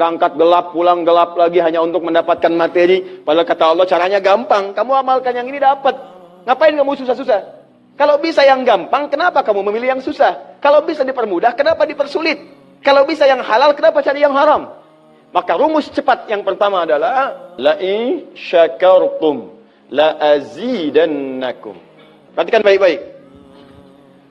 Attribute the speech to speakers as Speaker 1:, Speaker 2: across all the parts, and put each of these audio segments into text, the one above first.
Speaker 1: berangkat gelap, pulang gelap lagi hanya untuk mendapatkan materi. Padahal kata Allah caranya gampang, kamu amalkan yang ini dapat. Ngapain kamu susah-susah? Kalau bisa yang gampang, kenapa kamu memilih yang susah? Kalau bisa dipermudah, kenapa dipersulit? Kalau bisa yang halal, kenapa cari yang haram? Maka rumus cepat yang pertama adalah la in syakartum la azidannakum. Perhatikan baik-baik.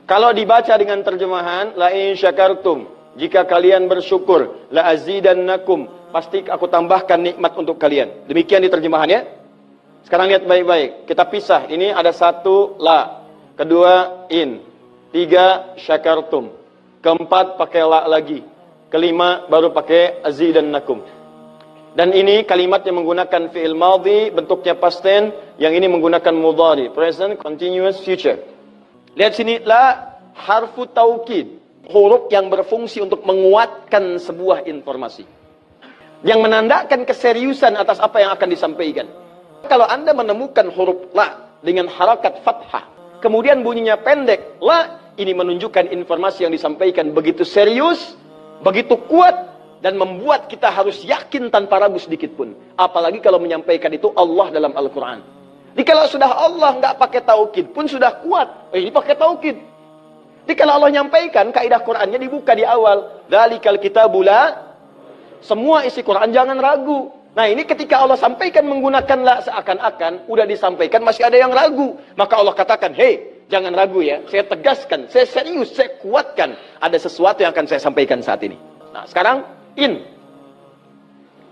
Speaker 1: Kalau dibaca dengan terjemahan la in syakartum, jika kalian bersyukur, la azidannakum, pasti aku tambahkan nikmat untuk kalian. Demikian di terjemahannya. Sekarang lihat baik-baik. Kita pisah. Ini ada satu la, kedua in, tiga syakartum, keempat pakai la lagi, kelima baru pakai azidannakum. Dan ini kalimat yang menggunakan fi'il madhi, bentuknya past tense, yang ini menggunakan mudhari, present continuous future. Lihat sini, la harfu taukid, huruf yang berfungsi untuk menguatkan sebuah informasi, yang menandakan keseriusan atas apa yang akan disampaikan. Kalau Anda menemukan huruf la dengan harakat fathah, kemudian bunyinya pendek, la, ini menunjukkan informasi yang disampaikan begitu serius, begitu kuat, dan membuat kita harus yakin tanpa ragu sedikit pun. Apalagi kalau menyampaikan itu Allah dalam Al-Quran. Jadi kalau sudah Allah nggak pakai taukid pun sudah kuat. Ini pakai taukid. Jadi kalau Allah nyampaikan, kaidah Qurannya dibuka di awal. Dzalikal kitabu la, semua isi Quran jangan ragu. Nah ini ketika Allah sampaikan menggunakan la, seakan-akan udah disampaikan masih ada yang ragu. Maka Allah katakan, hei, jangan ragu ya. Saya tegaskan, saya serius, saya kuatkan. Ada sesuatu yang akan saya sampaikan saat ini. Nah sekarang in.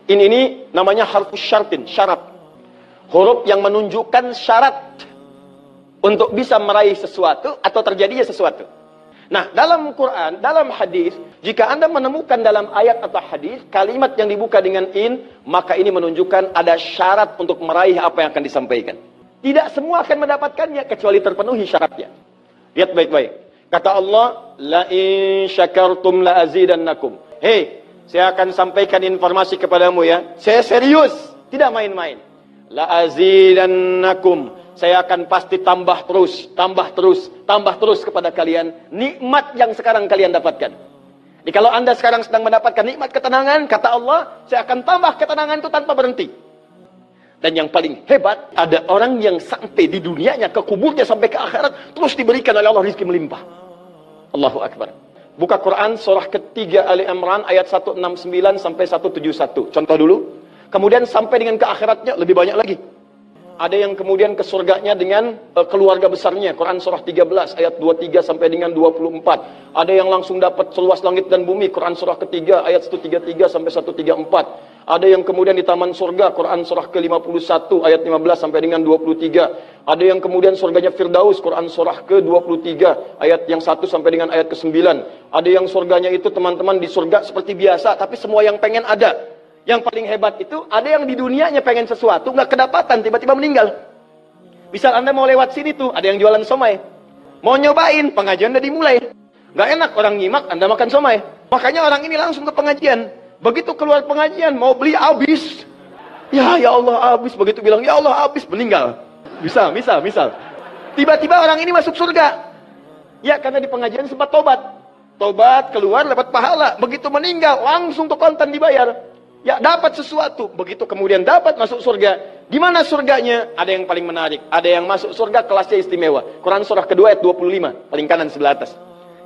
Speaker 1: In ini namanya harfus syartin, syarat. Huruf yang menunjukkan syarat untuk bisa meraih sesuatu atau terjadinya sesuatu. Nah, dalam Quran, dalam hadis, jika Anda menemukan dalam ayat atau hadis kalimat yang dibuka dengan in, maka ini menunjukkan ada syarat untuk meraih apa yang akan disampaikan. Tidak semua akan mendapatkannya kecuali terpenuhi syaratnya. Lihat baik-baik. Kata Allah, la in syakartum la azidannakum. Hei, saya akan sampaikan informasi kepadamu ya. Saya serius, tidak main-main. La azidannakum, saya akan pasti tambah terus, tambah terus, tambah terus kepada kalian nikmat yang sekarang kalian dapatkan. Jadi kalau Anda sekarang sedang mendapatkan nikmat ketenangan, kata Allah, saya akan tambah ketenangan itu tanpa berhenti. Dan yang paling hebat, ada orang yang sampai di dunianya, ke kuburnya sampai ke akhirat, terus diberikan oleh Allah rezeki melimpah. Allahu Akbar. Buka Quran surah ketiga Ali Imran ayat 169 sampai 171. Contoh dulu. Kemudian sampai dengan ke akhiratnya lebih banyak lagi. Ada yang kemudian ke surganya dengan keluarga besarnya. Quran surah 13 ayat 23 sampai dengan 24. Ada yang langsung dapat seluas langit dan bumi. Quran surah ketiga ayat 133 sampai 134. Ada yang kemudian di taman surga. Quran surah ke-51 ayat 15 sampai dengan 23. Ada yang kemudian surganya Firdaus. Quran surah ke-23 ayat yang 1 sampai dengan ayat ke-9. Ada yang surganya itu teman-teman di surga seperti biasa, tapi semua yang pengen ada. Yang paling hebat itu, ada yang di dunianya pengen sesuatu, nggak kedapatan, tiba-tiba meninggal. Misal Anda mau lewat sini tuh, ada yang jualan somai. Mau nyobain, pengajian udah dimulai. Nggak enak orang nyimak, Anda makan somai. Makanya orang ini langsung ke pengajian. Begitu keluar pengajian, mau beli habis. Ya Allah habis. Begitu bilang, ya Allah habis, meninggal. Misal. Tiba-tiba orang ini masuk surga. Ya, karena di pengajian sempat tobat. Tobat, keluar, dapat pahala. Begitu meninggal, langsung tuh kontan dibayar. Ya, dapat sesuatu. Begitu kemudian dapat masuk surga. Di mana surganya? Ada yang paling menarik. Ada yang masuk surga kelasnya istimewa. Quran surah kedua ayat 25. Paling kanan sebelah atas.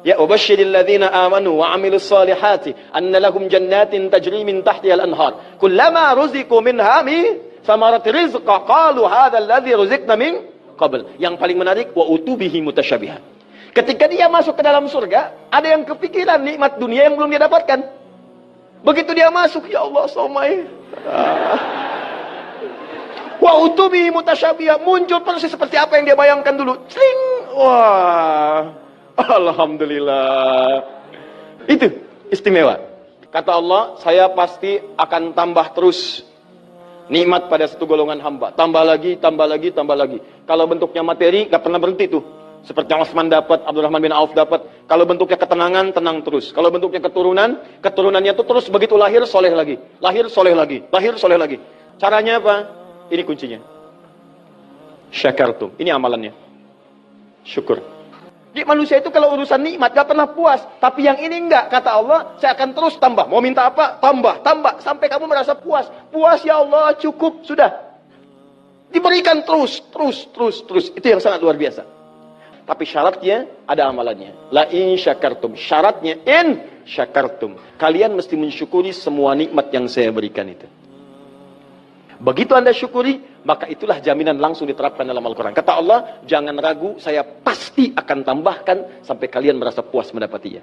Speaker 1: Ya, wabashshiril ladzina amanu wa 'amilus solihati anna lahum jannatin tajri min tahtiha al-anhar. Kullama ruziqu minha min thamarati rizqa qalu hadzal ladzi ruziqna min qabl. Yang paling menarik, wa utubihi mutasyabihan. Ketika dia masuk ke dalam surga, ada yang kepikiran nikmat dunia yang belum dia dapatkan. Begitu dia masuk, ya Allah, somai. Wa utubi mutasyabihah, muncul persis seperti apa yang dia bayangkan dulu. Cling. Wah. Alhamdulillah. Itu istimewa. Kata Allah, saya pasti akan tambah terus nikmat pada satu golongan hamba. Tambah lagi, tambah lagi, tambah lagi. Kalau bentuknya materi, gak pernah berhenti tuh. Seperti yang Utsman dapat, Abdurrahman bin Auf dapat. Kalau bentuknya ketenangan, tenang terus. Kalau bentuknya keturunan, keturunannya itu terus begitu lahir, soleh lagi. Lahir, soleh lagi. Lahir, soleh lagi. Caranya apa? Ini kuncinya. Syakartum. Ini amalannya. Syukur. Jadi manusia itu kalau urusan nikmat gak pernah puas. Tapi yang ini enggak. Kata Allah, saya akan terus tambah. Mau minta apa? Tambah, tambah. Sampai kamu merasa puas. Puas ya Allah, cukup. Sudah. Diberikan terus, terus, terus, terus. Itu yang sangat luar biasa. Tapi syaratnya ada amalannya. La in syakartum. Syaratnya in syakartum. Kalian mesti mensyukuri semua nikmat yang saya berikan itu. Begitu Anda syukuri, maka itulah jaminan langsung diterapkan dalam Al-Quran. Kata Allah, jangan ragu, saya pasti akan tambahkan sampai kalian merasa puas mendapatinya.